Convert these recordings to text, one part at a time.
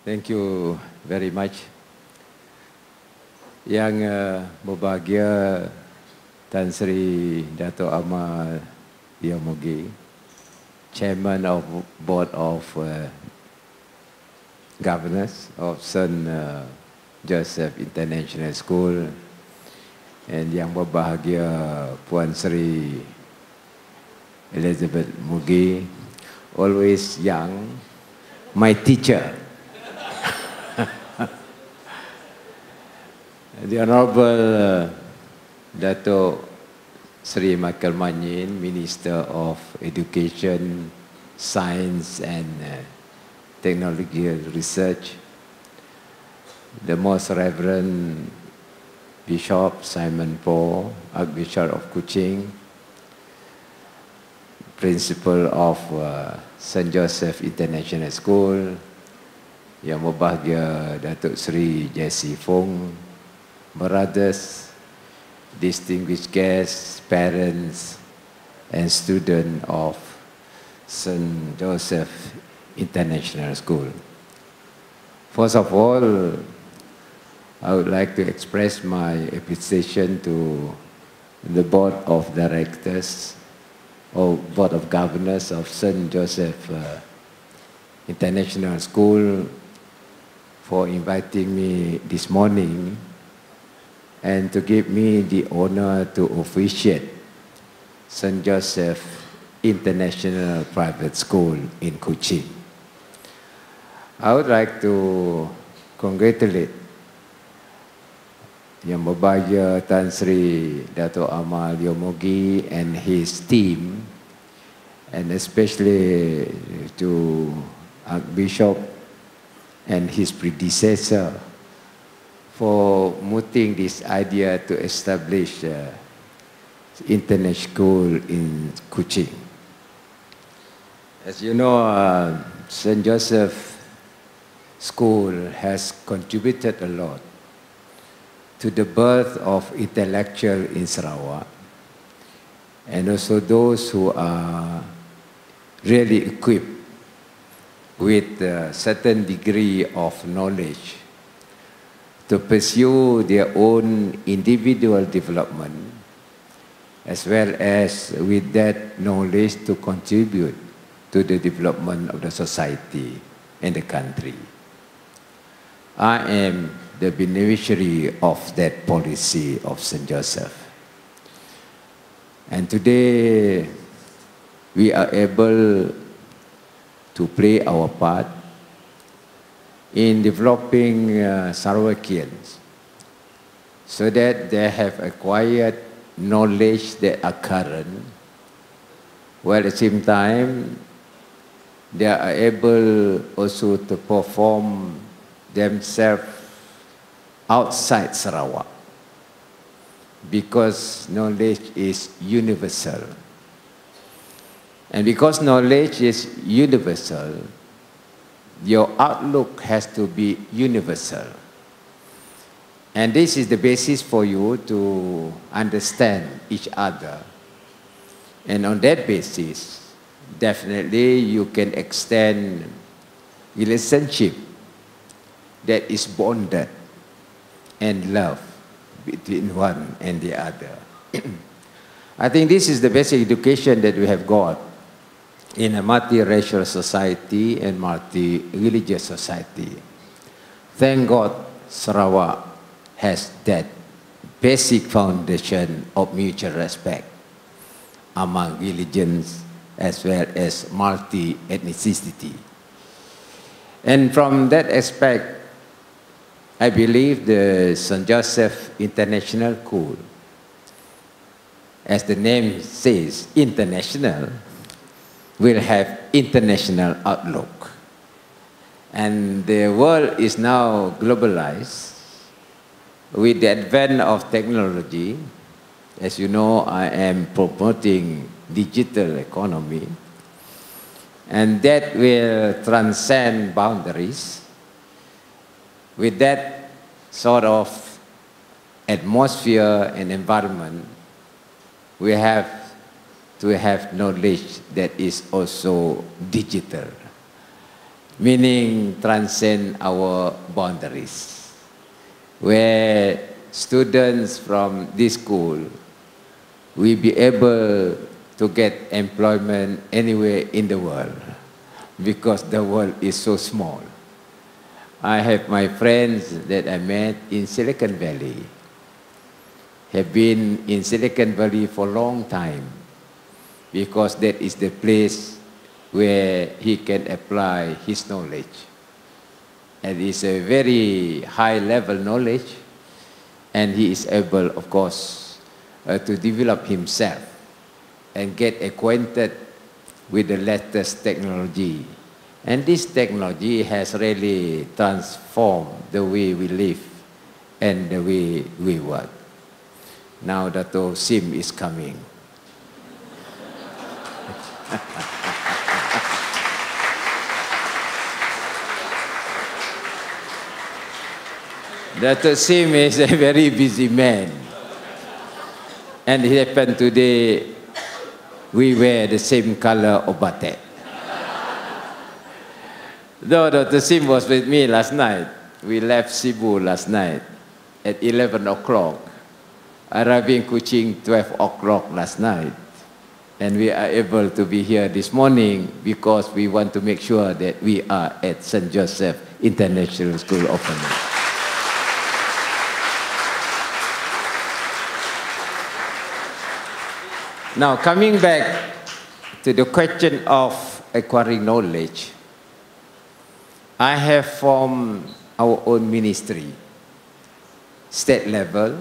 Thank you very much. Yang berbahagia Tan Sri Dato' Amal Yamugi, Chairman of Board of Governors of St. Joseph International School, and yang berbahagia Puan Sri Elizabeth Mugi, always young, my teacher. The Honorable Dato' Sri Michael Manyin, Minister of Education, Science and Technological Research, the Most Reverend Bishop Simon Paul, Archbishop of Kuching, Principal of St. Joseph International School, yang berbahagia Datuk Sri Jessie Fong, brothers, distinguished guests, parents, and students of St. Joseph International School. First of all, I would like to express my appreciation to the Board of Directors or Board of Governors of St. Joseph International School for inviting me this morning and to give me the honor to officiate St. Joseph International Private School in Kuching. I would like to congratulate Yang berbahagia Tan Sri Dato' Amal Yamugi and his team, and especially to Archbishop and his predecessor for mooting this idea to establish internet school in Kuching. As you know, St. Joseph School has contributed a lot to the birth of intellectual in Sarawak, and also those who are really equipped with a certain degree of knowledge to pursue their own individual development, as well as with that knowledge to contribute to the development of the society and the country. I am the beneficiary of that policy of St. Joseph. And today, we are able to play our part in developing Sarawakians so that they have acquired knowledge that are current, while at the same time they are able also to perform themselves outside Sarawak, because knowledge is universal. And because knowledge is universal, your outlook has to be universal. And this is the basis for you to understand each other. And on that basis, definitely you can extend relationship that is bonded and love between one and the other. I think this is the basic education that we have got in a multiracial society and multi-religious society. Thank God Sarawak has that basic foundation of mutual respect among religions as well as multi-ethnicity. And from that aspect, I believe the St. Joseph International School, as the name says, international, will have international outlook. And the world is now globalized with the advent of technology. As you know, I am promoting digital economy, and that will transcend boundaries. With that sort of atmosphere and environment, we have to have knowledge that is also digital. meaning transcend our boundaries, where students from this school will be able to get employment anywhere in the world, because the world is so small. I have my friends that I met in Silicon Valley, have been in Silicon Valley for a long time, because that is the place where he can apply his knowledge. And it's a very high level knowledge, and he is able, of course, to develop himself and get acquainted with the latest technology. And this technology has really transformed the way we live and the way we work. Now Dato Sim is coming. Dato Sim is a very busy man. And it happened today, we wear the same color of batik. Though Dr. Sim was with me last night, we left Cebu last night at 11 o'clock, arriving Kuching 12 o'clock last night. And we are able to be here this morning because we want to make sure that we are at St. Joseph International School opening. Now, coming back to the question of acquiring knowledge, I have formed our own ministry, state level,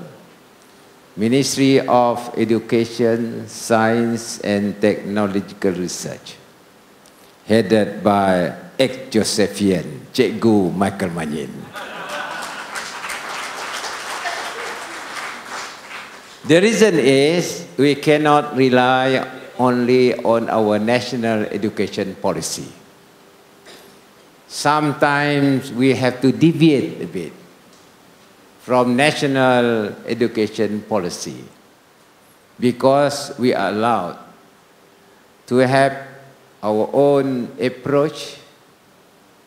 Ministry of Education, Science and Technological Research, headed by ex-Josephian, Cikgu Michael Manyin. The reason is we cannot rely only on our national education policy. Sometimes we have to deviate a bit from national education policy because we are allowed to have our own approach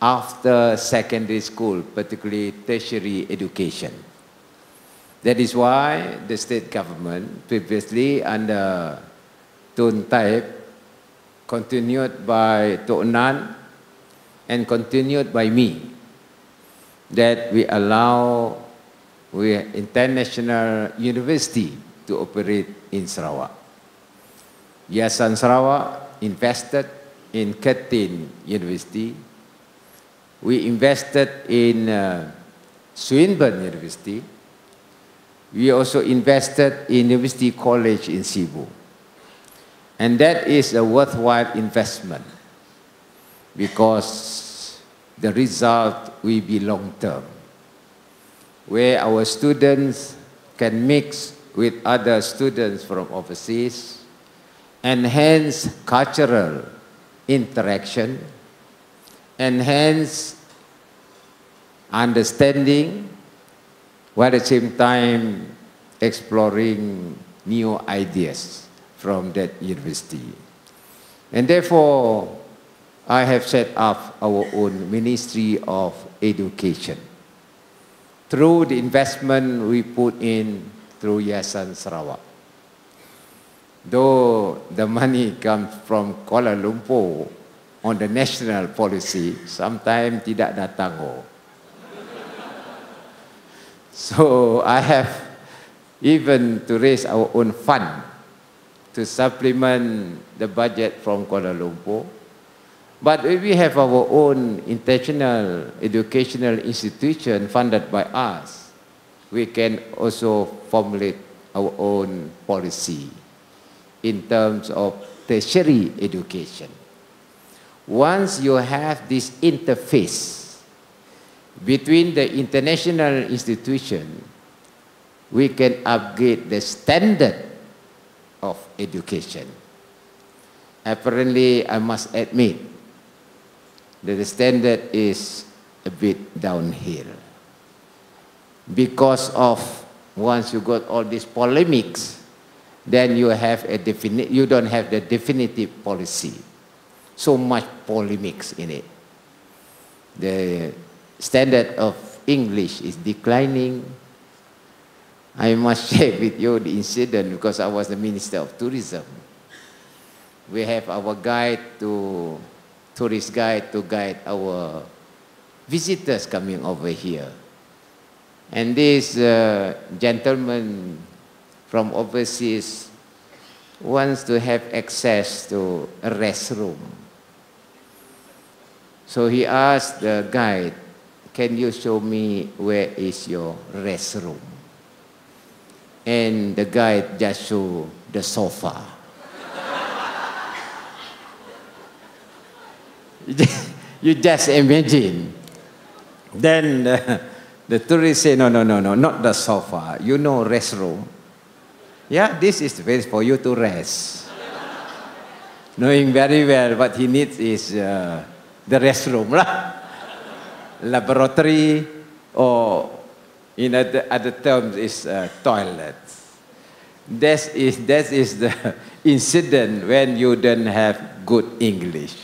after secondary school, particularly tertiary education. That is why the state government, previously under Tun Taib, continued by Tok Nan, and continued by me, that we allow international university to operate in Sarawak. Yayasan Sarawak invested in Kertin University. We invested in Swinburne University. We also invested in University College in Cebu. And that is a worthwhile investment because the result will be long-term, where our students can mix with other students from overseas, enhance cultural interaction, enhance understanding, while at the same time exploring new ideas from that university. And therefore, I have set up our own Ministry of Education through the investment we put in through Yayasan Sarawak. Though the money comes from Kuala Lumpur on the national policy, sometimes tidak datang. So I have even to raise our own fund to supplement the budget from Kuala Lumpur. But if we have our own international educational institution funded by us, we can also formulate our own policy in terms of tertiary education. Once you have this interface between the international institution, we can upgrade the standard of education. Apparently, I must admit that the standard is a bit downhill because of once you got all these polemics, then you have you don't have the definitive policy. So much polemics in it. the standard of English is declining. I must share with you the incident because I was the Minister of Tourism. We have our tourist guide to guide our visitors coming over here. And this gentleman from overseas wants to have access to a restroom. So he asked the guide, "Can you show me where is your restroom?" And the guide just showed the sofa. You just imagine. Then the tourist say, no, not the sofa. You know restroom. Yeah, this is the place for you to rest. Knowing very well what he needs is the restroom, laboratory, or in other terms is toilet. That is the incident when you don't have good English.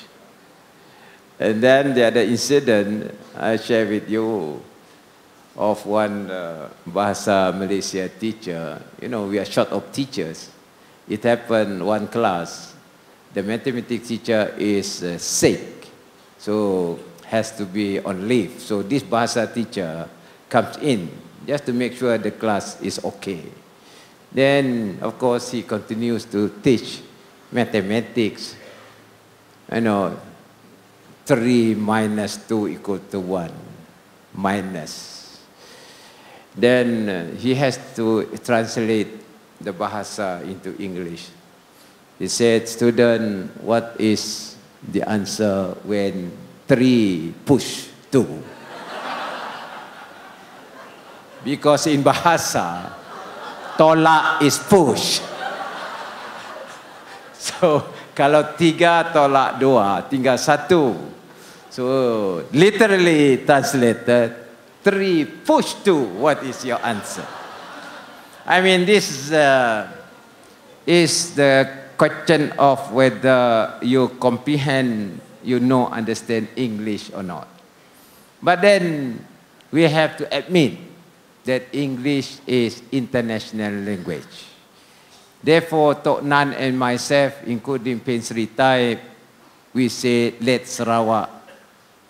And then the other incident I share with you of one Bahasa Malaysia teacher. You know, we are short of teachers. It happened one class. The mathematics teacher is sick, so has to be on leave. So this Bahasa teacher comes in just to make sure the class is okay. Then, of course, he continues to teach mathematics. You know, 3 minus 2 equal to 1, minus. Then he has to translate the Bahasa into English. He said, "Student, what is the answer when 3 push 2? Because in Bahasa, tolak is push. So, kalau 3 tolak 2, tinggal 1. So, literally translated, 3 push 2, what is your answer?" I mean, this is the question of whether you comprehend, understand English or not. But then, we have to admit that English is international language. Therefore, Tok Nan and myself, including Pen Sri Tai, we say, let Sarawak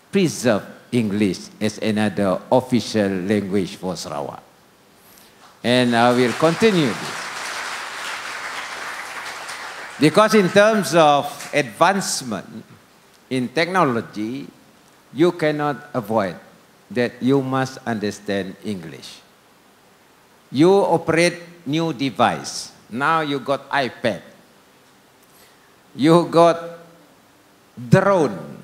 preserve English as another official language for Sarawak. And I will continue this. Because in terms of advancement in technology, you cannot avoid that you must understand English. You operate new device. Now you got iPad. You got drone.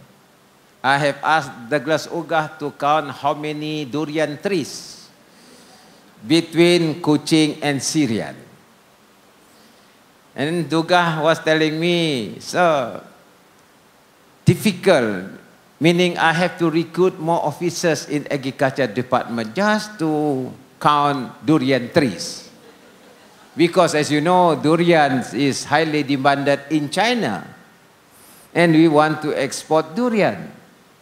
I have asked Douglas Ugah to count how many durian trees between Kuching and Syrian. And Dugah was telling me, "Sir, difficult, meaning I have to recruit more officers in agriculture department just to count durian trees. Because as you know, durian is highly demanded in China. And we want to export durian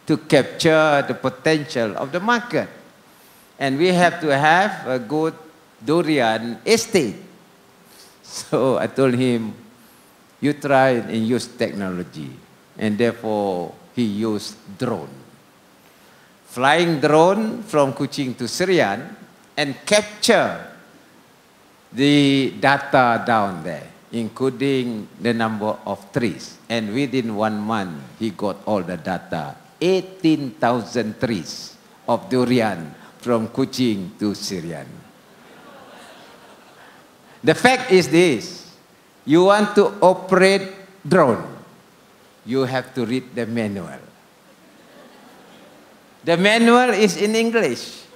to capture the potential of the market. And we have to have a good durian estate." So I told him, "You try and use technology." And therefore, he used drone. Flying drone from Kuching to Syrian and capture the data down there, including the number of trees. And within 1 month, he got all the data. 18,000 trees of durian from Kuching to Syrian. The fact is this: you want to operate drone, you have to read the manual. The manual is in English.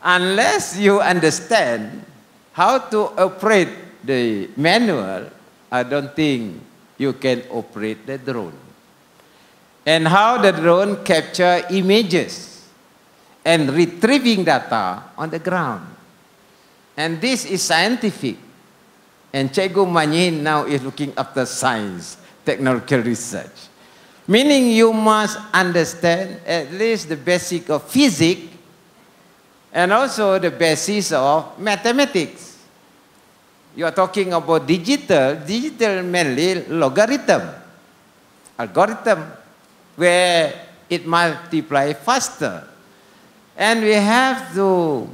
Unless you understand how to operate the manual, I don't think you can operate the drone. And how the drone capture images and retrieving data on the ground. And this is scientific. And Cikgu Manyin now is looking after science, technological research. Meaning you must understand at least the basic of physics and also the basis of mathematics. You are talking about digital mainly algorithm, where it multiplies faster. And we have to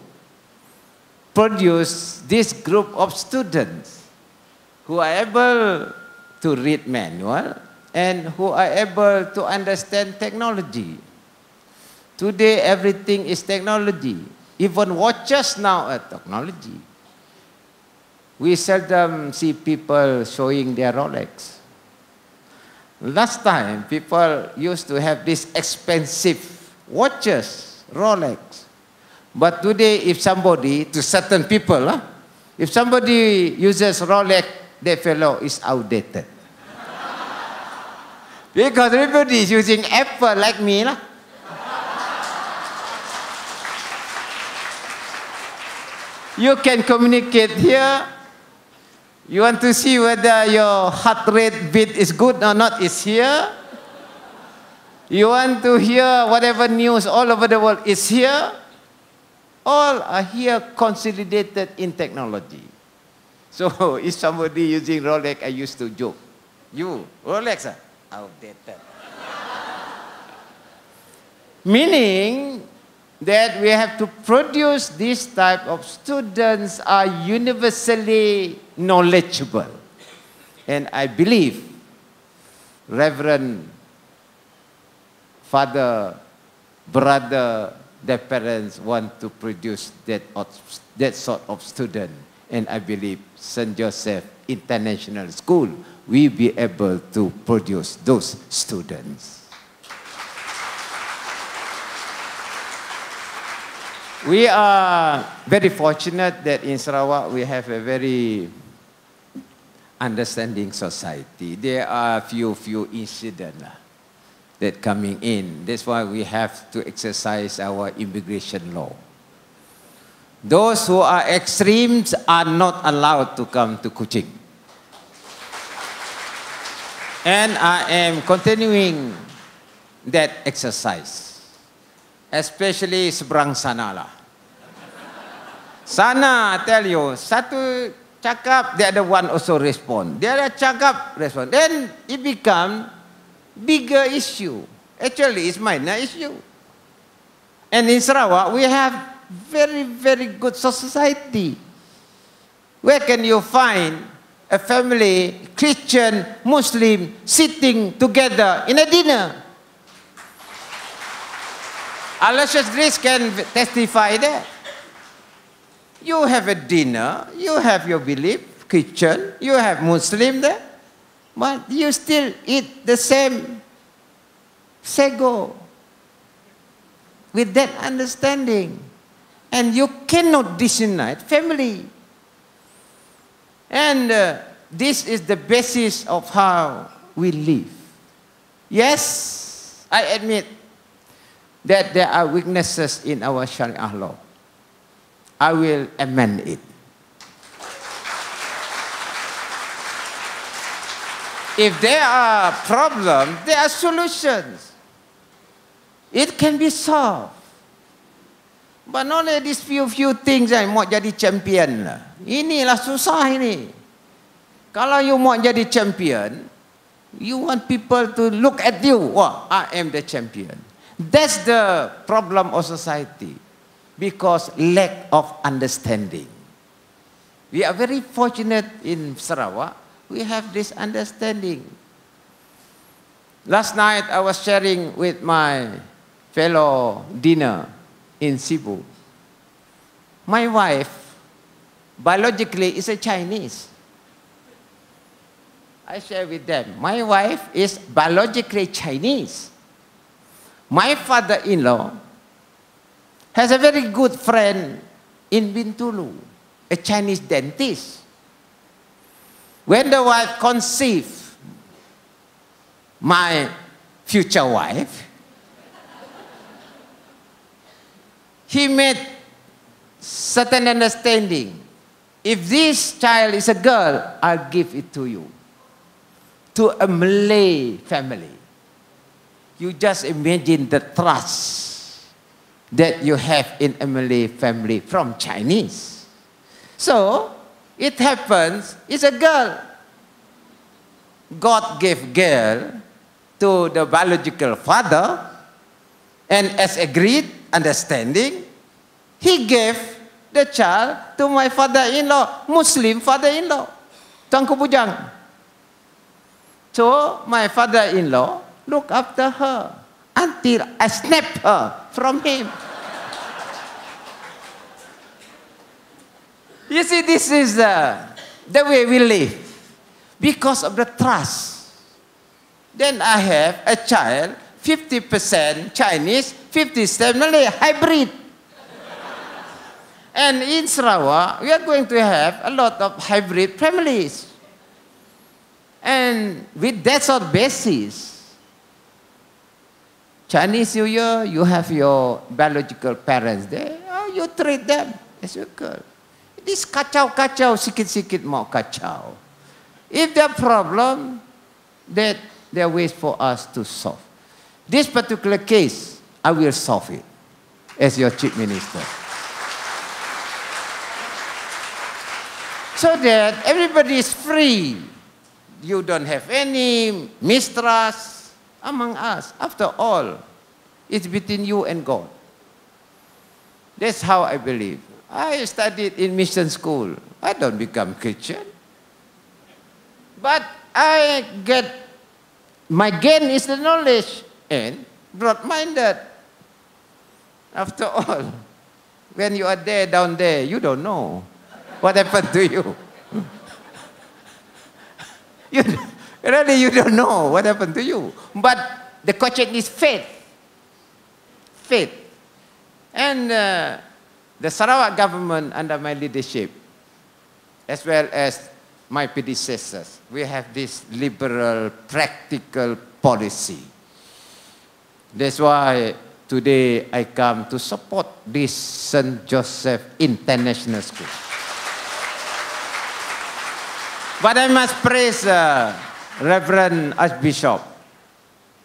produce this group of students who are able to read manual and who are able to understand technology. Today, everything is technology. Even watches now are technology. We seldom see people showing their Rolex. Last time, people used to have these expensive watches, Rolex. But today, if somebody, to certain people, if somebody uses Rolex, that fellow is outdated. Because everybody is using Apple like me. You can communicate here. You want to see whether your heart rate beat is good or not, is here. You want to hear whatever news all over the world, is here. All are here consolidated in technology. So if somebody using Rolex, I used to joke. You, Rolex, outdated. Meaning that we have to produce this type of students are universally knowledgeable. And I believe Reverend Father, brother, their parents want to produce that sort of student. And I believe St. Joseph International School will be able to produce those students. We are very fortunate that in Sarawak we have a very understanding society. There are few incidents that coming in. That's why we have to exercise our immigration law. Those who are extremes are not allowed to come to Kuching. And I am continuing that exercise, especially seberang sana lah. Sana, I tell you, satu cakap, the other one also respond. The other cakap, respond. Then it become bigger issue. Actually, it's minor issue. And in Sarawak, we have very, very good society. Where can you find a family, Christian, Muslim, sitting together in a dinner? Aloysius Grace can testify that. You have a dinner, you have your belief, Christian, you have Muslim there, but you still eat the same sago with that understanding. And you cannot disunite family. And this is the basis of how we live. Yes, I admit that there are weaknesses in our Sharia law. I will amend it. If there are problems, there are solutions. It can be solved. But only these few things yang mau jadi champion lah. Inilah susah ini. Kalau you mau jadi champion, you want people to look at you. Wah, I am the champion. That's the problem of society. Because lack of understanding. We are very fortunate in Sarawak. We have this understanding. Last night I was sharing with my fellow dinner in Cebu. My wife, biologically, is a Chinese. I share with them. My wife is biologically Chinese. My father-in-law has a very good friend in Bintulu, a Chinese dentist. When the wife conceived my future wife, he made certain understanding. If this child is a girl, I'll give it to you, to a Malay family. You just imagine the trust that you have in a Malay family from Chinese. So, it happens, it's a girl. God gave girl to the biological father, and as agreed, understanding, he gave the child to my father-in-law, Muslim father-in-law, Tuanku Bujang. So my father-in-law looked after her until I snapped her from him. You see, this is the way we live because of the trust. Then I have a child, 50% Chinese, 50% Malay, hybrid. And in Sarawak, we are going to have a lot of hybrid families. And with that sort of basis, Chinese New Year, you have your biological parents there, you treat them as your girl. This kacau-kacau, sikit-sikit mau kacau. If there are problem, that there are ways for us to solve. This particular case, I will solve it as your chief minister. So that everybody is free. You don't have any mistrust among us. After all, it's between you and God. That's how I believe. I studied in mission school. I don't become Christian. But I get, my gain is the knowledge and broad-minded. After all, when you are there, down there, you don't know what happened to you. Really, you don't know what happened to you. But the question is faith. Faith. And the Sarawak government under my leadership, as well as my predecessors, we have this liberal, practical policy. That's why today I come to support this St. Joseph International School. But I must praise Reverend Archbishop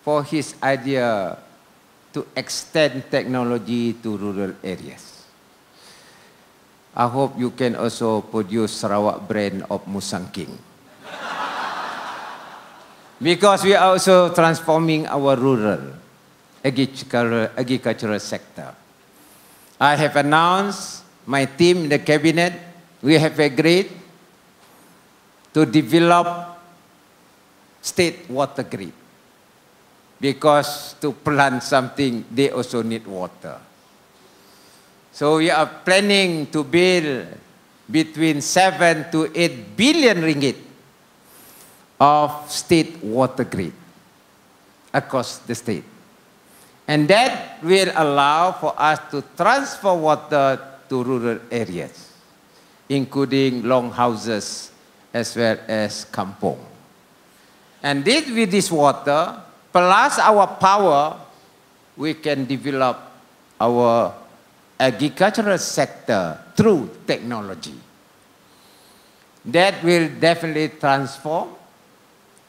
for his idea to extend technology to rural areas. I hope you can also produce Sarawak brand of Musang King. Because we are also transforming our rural agricultural sector. I have announced my team in the cabinet, we have agreed to develop state water grid. Because to plant something, they also need water. So we are planning to build between 7 to 8 billion ringgit of state water grid across the state. And that will allow for us to transfer water to rural areas, including long houses as well as kampong. And with this water, plus our power, we can develop our agricultural sector through technology. That will definitely transform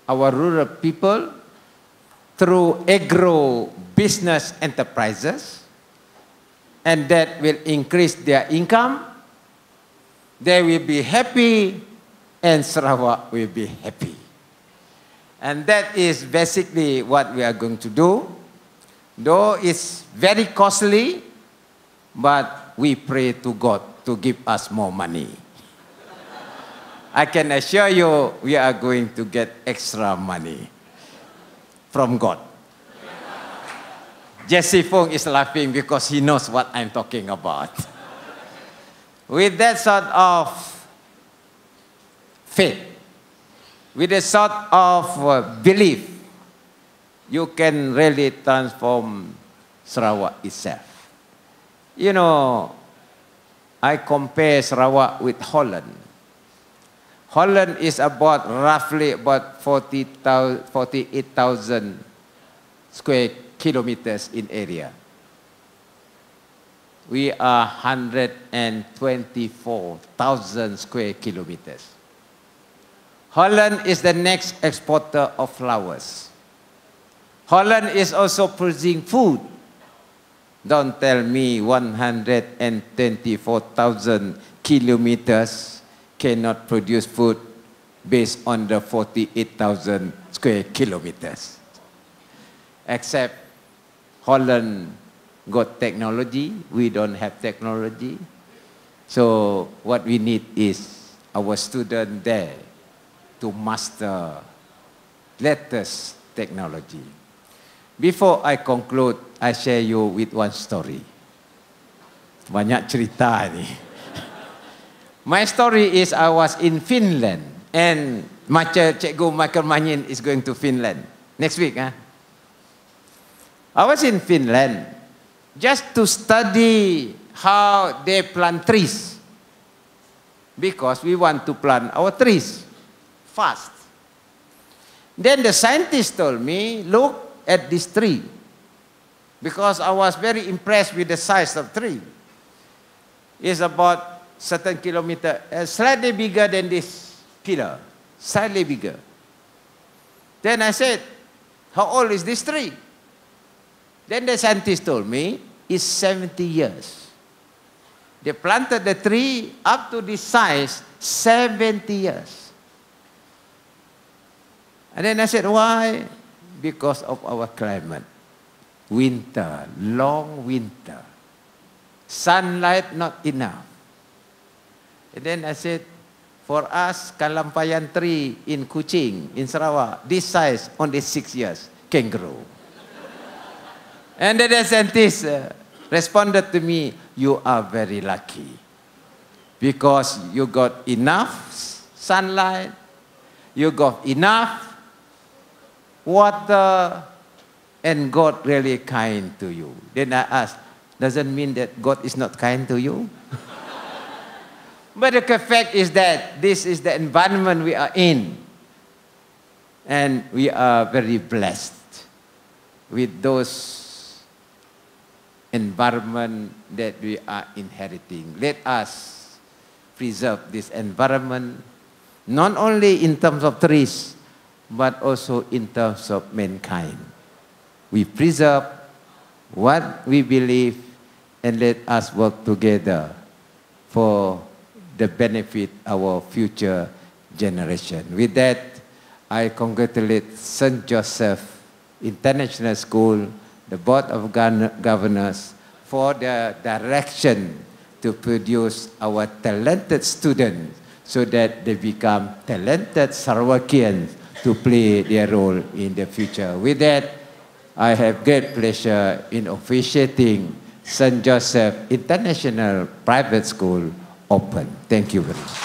our rural people through agro-business enterprises, and that will increase their income. They will be happy, and Sarawak will be happy. And that is basically what we are going to do. Though it's very costly, but we pray to God to give us more money. I can assure you we are going to get extra money from God. Jesse Fong is laughing because he knows what I'm talking about. With that sort of faith, with a sort of belief, you can really transform Sarawak itself. You know, I compare Sarawak with Holland. Holland is about roughly about 48,000 square kilometers in area. We are 124,000 square kilometers. Holland is the next exporter of flowers. Holland is also producing food. Don't tell me 124,000 kilometers cannot produce food based on the 48,000 square kilometers. Except Holland got technology, we don't have technology. So what we need is our students there to master latest technology. Before I conclude, I share you with one story. Banyak cerita ni. My story is I was in Finland and Cikgu Michael Manyin is going to Finland next week. I was in Finland just to study how they plant trees because we want to plant our trees fast. Then the scientist told me, look at this tree, because I was very impressed with the size of tree. It's about certain kilometer, slightly bigger than this pillar, slightly bigger. Then I said, how old is this tree? Then the scientist told me, it's 70 years. They planted the tree up to this size, 70 years. And then I said, why? Because of our climate. Winter, long winter. Sunlight not enough. And then I said, for us, kalampayan tree in Kuching, in Sarawak, this size, only 6 years, can grow. And then the scientist responded to me, you are very lucky. Because you got enough sunlight, you got enough water, and God really kind to you. Then I asked, doesn't mean that God is not kind to you? But the fact is that this is the environment we are in. And we are very blessed with those environment that we are inheriting. Let us preserve this environment, not only in terms of trees, but also in terms of mankind. We preserve what we believe and let us work together for the benefit of our future generation. With that, I congratulate St. Joseph International School, the Board of Governors, for the direction to produce our talented students so that they become talented Sarawakians to play their role in the future. With that, I have great pleasure in officiating St. Joseph International Private School open. Thank you very much.